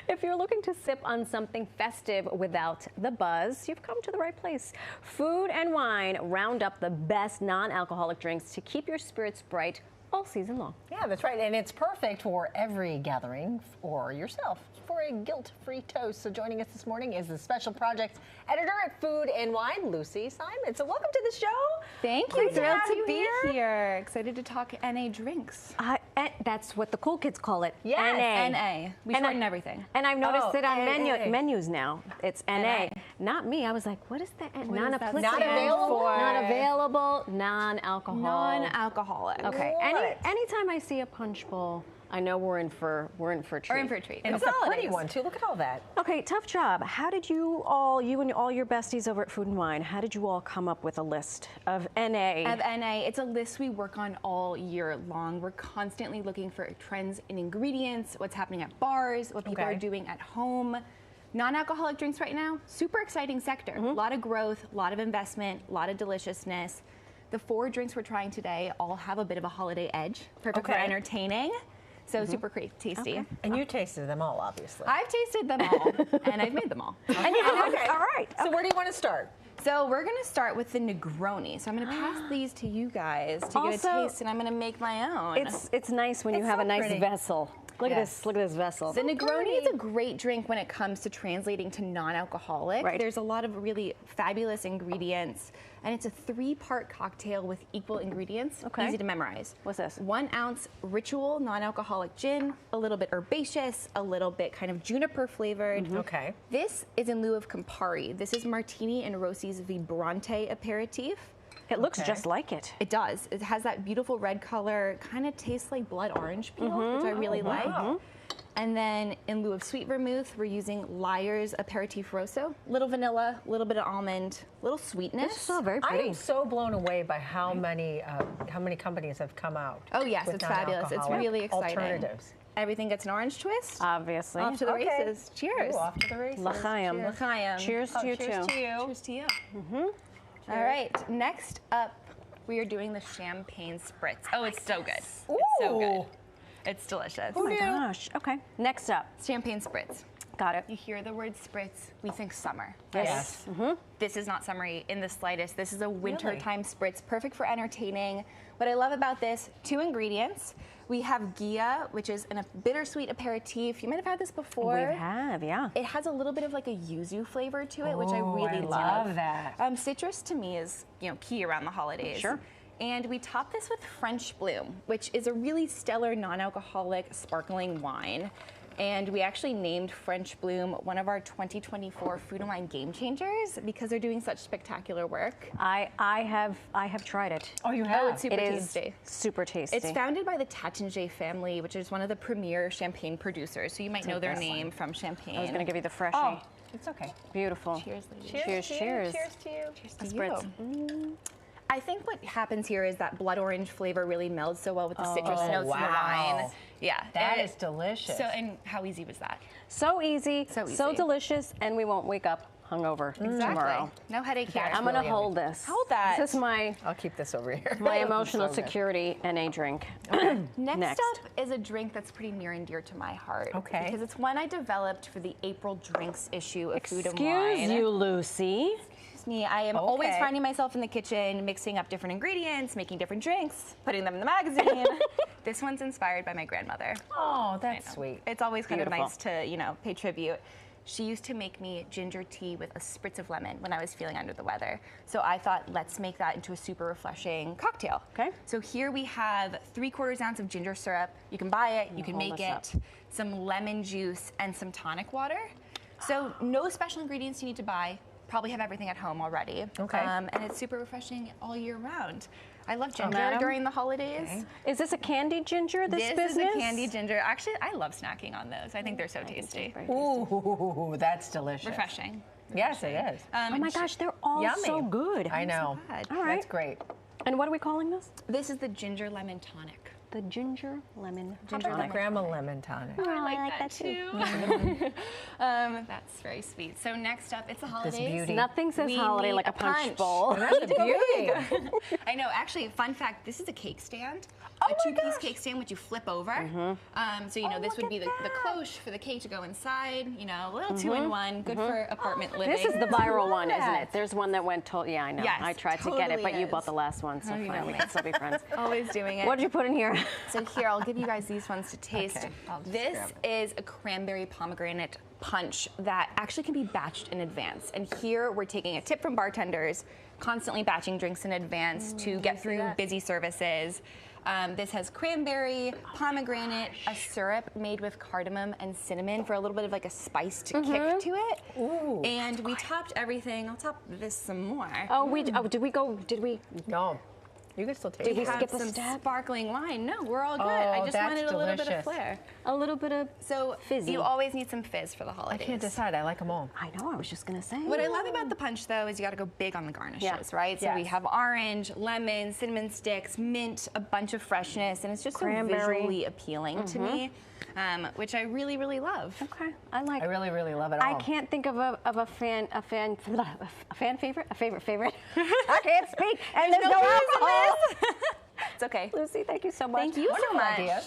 If you're looking to sip on something festive without the buzz, you've come to the right place. Food and Wine round up the best non-alcoholic drinks to keep your spirits bright all season long. Yeah, that's right. And it's perfect for every gathering or yourself for a guilt-free toast. So joining us this morning is the special projects editor at Food and Wine, Lucy Simon. So welcome to the show. Thank you. Thrilled to be here. Excited to talk NA drinks. That's what the cool kids call it. Yes. NA. We shorten everything. And I've noticed it on NA. menus now. It's NA. Not me. I was like, what is that? Non-applicable. Not available. Not available. Non-alcohol. Non-alcoholic. Okay. What? Anytime I see a punch bowl, I know we're in for a treat. We're in for a treat. And it's a pretty one too. Look at all that. Okay, tough job. How did you and all your besties over at Food and Wine, how did you all come up with a list of NA? It's a list we work on all year long. We're constantly looking for trends in ingredients, what's happening at bars, what people are doing at home. Non-alcoholic drinks right now, super exciting sector. A lot of growth, a lot of investment, a lot of deliciousness. The 4 drinks we're trying today all have a bit of a holiday edge, perfect for entertaining. So super tasty. Okay. And you tasted them all, obviously. I've tasted them all, and I've made them all. Okay. All right. So where do you want to start? So we're going to start with the Negroni. So I'm going to pass these to you guys to get a taste, and I'm going to make my own. It's nice when you have a nice vessel. Look at this. Look at this vessel. The Negroni is a great drink when it comes to translating to non-alcoholic. Right. There's a lot of really fabulous ingredients, and it's a 3-part cocktail with equal ingredients. Okay. Easy to memorize. What's this? 1 ounce Ritual non-alcoholic gin, a little bit herbaceous, a little bit kind of juniper flavored. Okay. This is in lieu of Campari. This is Martini and Rossi's Vibrante aperitif. It looks just like it. It does. It has that beautiful red color, kind of tastes like blood orange peel, which I really like. And then in lieu of sweet vermouth, we're using Lyre's Aperitif Rosso. Little vanilla, a little bit of almond, little sweetness. It's so very I pretty. am so blown away by how many companies have come out. Oh yes, with it's fabulous. It's non-alcoholic really exciting. alternatives. Everything gets an orange twist. Obviously. Off to the races. Cheers. Ooh, off to the races. L'chaim. Cheers. L'chaim. Cheers to you Cheers too. to you. Cheers to you. All right, next up, we are doing the champagne spritz. Oh, it's so good. It's so good. It's delicious. Oh my gosh. Okay. Next up. Champagne spritz. Got it. You hear the word spritz, we think summer. Yes. This is not summery in the slightest. This is a wintertime spritz, perfect for entertaining. What I love about this, 2 ingredients. We have Ghia, which is a bittersweet aperitif. You might have had this before. We have, yeah. It has a little bit of like a yuzu flavor to it, which I Oh, really love that. Citrus to me is, key around the holidays. Sure. And we top this with French Bloom, which is a really stellar non-alcoholic sparkling wine. And we actually named French Bloom one of our 2024 Food and Wine Game Changers because they're doing such spectacular work. I have tried it. Oh, you have? Oh, it's super It is tasty. super tasty. It's founded by the Taittinger family, which is one of the premier champagne producers. So you might know their name from champagne. I was going to give you the freshie. Oh, it's okay. Beautiful. Cheers, ladies. Cheers, cheers. Cheers to you. Cheers to Spritz. you. I think what happens here is that blood orange flavor really melds so well with the citrus notes in the wine. Yeah, That is delicious. So, and how easy was that? So easy, So so easy. delicious, and we won't wake up hungover tomorrow. No headache here. I'm gonna really hold this. Hold that. This is my I'll keep this over here. emotional So good. security NA drink. Next up is a drink that's pretty near and dear to my heart. Okay. Because it's one I developed for the April drinks issue of Food and Wine. Excuse you, Lucy. Excuse me, I am always finding myself in the kitchen, mixing up different ingredients, making different drinks, putting them in the magazine. This one's inspired by my grandmother. Oh, that's sweet. It's always kind Beautiful. of nice to, pay tribute. She used to make me ginger tea with a spritz of lemon when I was feeling under the weather. So I thought, let's make that into a super refreshing cocktail. Okay. So here we have 3/4 ounce of ginger syrup. You can buy it, you can hold make this it, some lemon juice, and some tonic water. So no special ingredients you need to buy. Probably have everything at home already. Okay. And it's super refreshing all year round. I love ginger madam? during the holidays. Okay. Is this a candied ginger, this business? Is a candy ginger. Actually, I love snacking on those. I think they're so tasty. Ooh, that's delicious. Refreshing. Yes, it is. Oh my gosh, they're all so good. I know. bad. All right. That's great. And what are we calling this? This is the ginger lemon tonic. The the ginger lemon How about the grandma lemon tonic? Oh, I like that too. That's very sweet. So next up, it's the holidays. beauty. Nothing says We holiday need like a punch bowl. And that's a beauty. I know. Actually, fun fact: this is a cake stand. Oh a my two-piece gosh. cake stand which you flip over. So you know this look would be at the cloche for the cake to go inside. You know, a little two-in-one, good for apartment living. This is the viral one, isn't that. it? There's one that went yeah, I know. Yes, I tried to get it, but totally you is. bought the last one, so you fine, know we me. can still be friends. Always doing it. What did you put in here? So here, I'll give you guys these ones to taste. Okay, I'll just This grab is a cranberry pomegranate punch that actually can be batched in advance. And here we're taking a tip from bartenders, constantly batching drinks in advance to get through busy services. This has cranberry, pomegranate, a syrup made with cardamom and cinnamon for a little bit of like a spiced kick to it. Ooh. And we topped everything. I'll top this some more. Did we? No, you can still taste Did we it. skip a some step? sparkling wine. No, we're all good. Oh, I just that's wanted a little bit of delicious. flair. A little bit of So fizzy. you always need some fizz for the I holidays. can't decide. I like them all. I know, I was just going to say. What I love about the punch, though, is you got to go big on the garnishes, Yeah. right? So we Yes. have orange, lemon, cinnamon sticks, mint, a bunch of freshness, and it's just so Cranberry. visually appealing to me, which I really, really love. Okay, I like. I really, really love it all. I can't think of a fan favorite, a favorite. I can't speak, and there's no alcohol. It's okay. Lucy, thank you so much. Thank you so Wonderful much. idea.